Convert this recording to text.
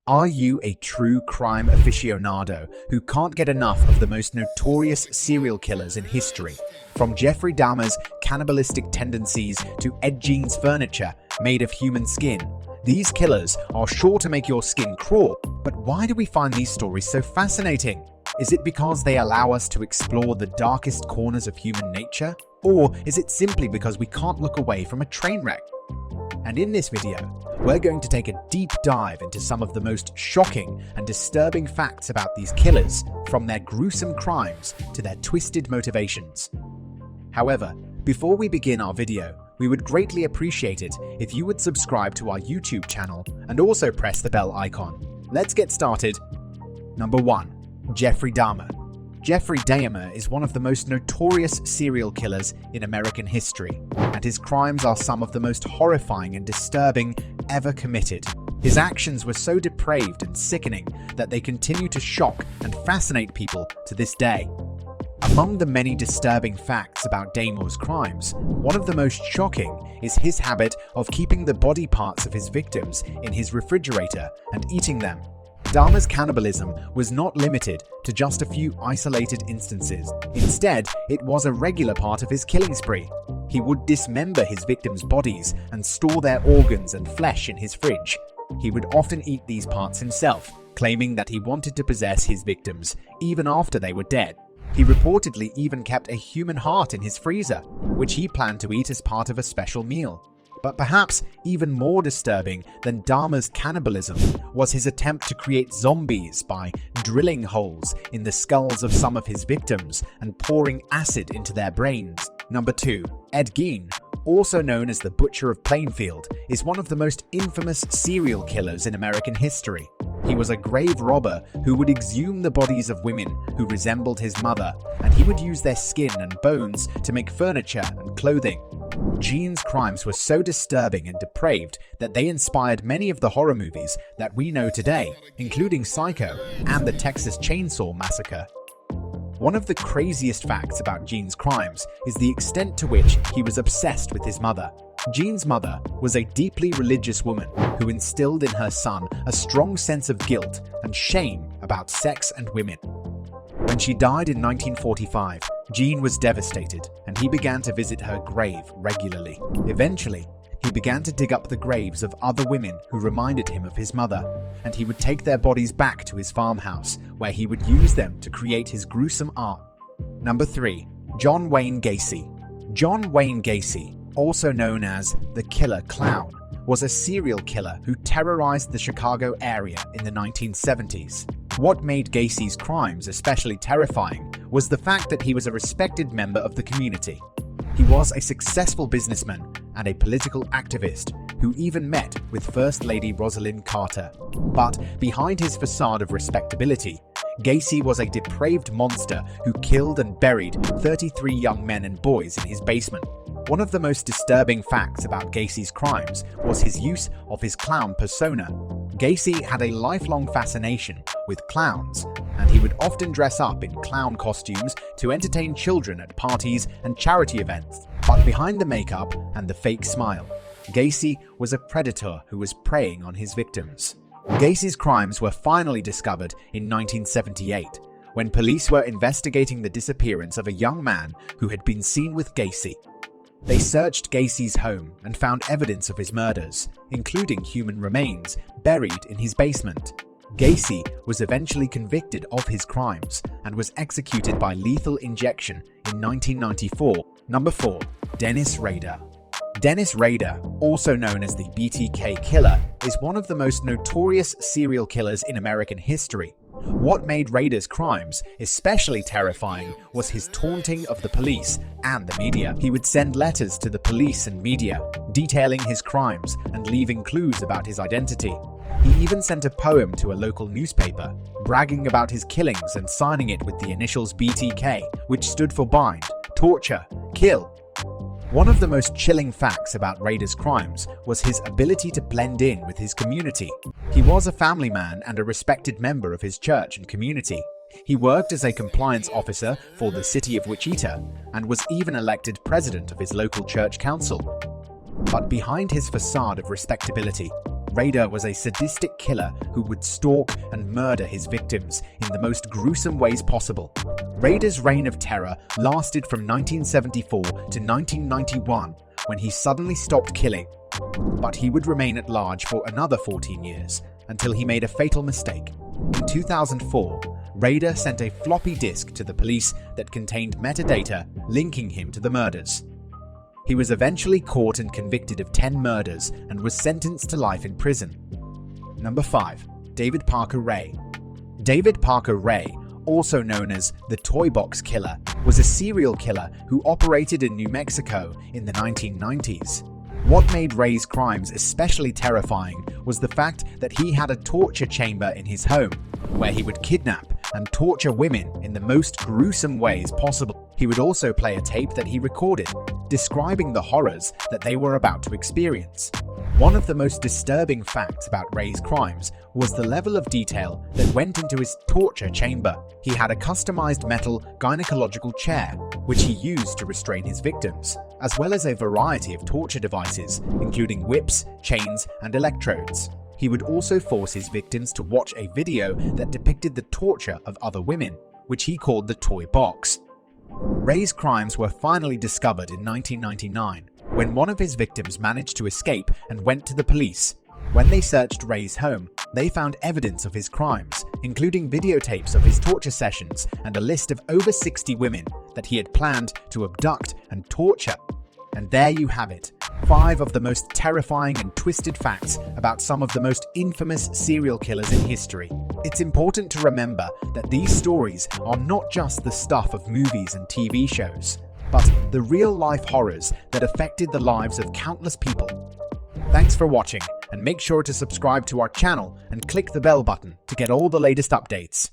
Are you a true crime aficionado who can't get enough of the most notorious serial killers in history? From Jeffrey Dahmer's cannibalistic tendencies to Ed Gein's furniture made of human skin, these killers are sure to make your skin crawl. But why do we find these stories so fascinating? Is it because they allow us to explore the darkest corners of human nature? Or is it simply because we can't look away from a train wreck? And in this video, we're going to take a deep dive into some of the most shocking and disturbing facts about these killers, from their gruesome crimes to their twisted motivations. However, before we begin our video, we would greatly appreciate it if you would subscribe to our YouTube channel and also press the bell icon. Let's get started. Number 1. Jeffrey Dahmer. Jeffrey Dahmer is one of the most notorious serial killers in American history, and his crimes are some of the most horrifying and disturbing ever committed. His actions were so depraved and sickening that they continue to shock and fascinate people to this day. Among the many disturbing facts about Dahmer's crimes, one of the most shocking is his habit of keeping the body parts of his victims in his refrigerator and eating them. Dahmer's cannibalism was not limited to just a few isolated instances. Instead, it was a regular part of his killing spree. He would dismember his victims' bodies and store their organs and flesh in his fridge. He would often eat these parts himself, claiming that he wanted to possess his victims even after they were dead. He reportedly even kept a human heart in his freezer, which he planned to eat as part of a special meal. But perhaps even more disturbing than Dahmer's cannibalism was his attempt to create zombies by drilling holes in the skulls of some of his victims and pouring acid into their brains. Number 2. Ed Gein, also known as the Butcher of Plainfield, is one of the most infamous serial killers in American history. He was a grave robber who would exhume the bodies of women who resembled his mother, and he would use their skin and bones to make furniture and clothing. Gein's crimes were so disturbing and depraved that they inspired many of the horror movies that we know today, including Psycho and the Texas Chainsaw Massacre. One of the craziest facts about Gein's crimes is the extent to which he was obsessed with his mother. Gein's mother was a deeply religious woman who instilled in her son a strong sense of guilt and shame about sex and women. When she died in 1945, Gein was devastated, and he began to visit her grave regularly. Eventually, he began to dig up the graves of other women who reminded him of his mother, and he would take their bodies back to his farmhouse, where he would use them to create his gruesome art. Number 3. John Wayne Gacy. John Wayne Gacy, also known as the Killer Clown, was a serial killer who terrorized the Chicago area in the 1970s. What made Gacy's crimes especially terrifying was the fact that he was a respected member of the community. He was a successful businessman and a political activist who even met with First Lady Rosalind Carter. But behind his facade of respectability, Gacy was a depraved monster who killed and buried 33 young men and boys in his basement. One of the most disturbing facts about Gacy's crimes was his use of his clown persona. Gacy had a lifelong fascination with clowns, and he would often dress up in clown costumes to entertain children at parties and charity events. But behind the makeup and the fake smile, Gacy was a predator who was preying on his victims. Gacy's crimes were finally discovered in 1978, when police were investigating the disappearance of a young man who had been seen with Gacy. They searched Gacy's home and found evidence of his murders, including human remains buried in his basement. Gacy was eventually convicted of his crimes and was executed by lethal injection in 1994. Number 4. Dennis Rader. Dennis Rader, also known as the BTK Killer, is one of the most notorious serial killers in American history. What made Rader's crimes especially terrifying was his taunting of the police and the media. He would send letters to the police and media, detailing his crimes and leaving clues about his identity. He even sent a poem to a local newspaper, bragging about his killings and signing it with the initials BTK, which stood for bind, torture, kill. One of the most chilling facts about Rader's crimes was his ability to blend in with his community. He was a family man and a respected member of his church and community. He worked as a compliance officer for the city of Wichita and was even elected president of his local church council. But behind his facade of respectability, Rader was a sadistic killer who would stalk and murder his victims in the most gruesome ways possible. Rader's reign of terror lasted from 1974 to 1991, when he suddenly stopped killing, but he would remain at large for another 14 years, until he made a fatal mistake. In 2004, Rader sent a floppy disk to the police that contained metadata linking him to the murders. He was eventually caught and convicted of 10 murders and was sentenced to life in prison. Number 5. David Parker Ray. David Parker Ray, also known as the Toy Box Killer, was a serial killer who operated in New Mexico in the 1990s. What made Ray's crimes especially terrifying was the fact that he had a torture chamber in his home, where he would kidnap and torture women in the most gruesome ways possible. He would also play a tape that he recorded, describing the horrors that they were about to experience. One of the most disturbing facts about Ray's crimes was the level of detail that went into his torture chamber. He had a customized metal gynecological chair, which he used to restrain his victims, as well as a variety of torture devices, including whips, chains, and electrodes. He would also force his victims to watch a video that depicted the torture of other women, which he called the Toy Box. Ray's crimes were finally discovered in 1999, when one of his victims managed to escape and went to the police. When they searched Ray's home, they found evidence of his crimes, including videotapes of his torture sessions and a list of over 60 women that he had planned to abduct and torture. And there you have it, 5 of the most terrifying and twisted facts about some of the most infamous serial killers in history. It's important to remember that these stories are not just the stuff of movies and TV shows, but the real-life horrors that affected the lives of countless people. Thanks for watching, and make sure to subscribe to our channel and click the bell button to get all the latest updates.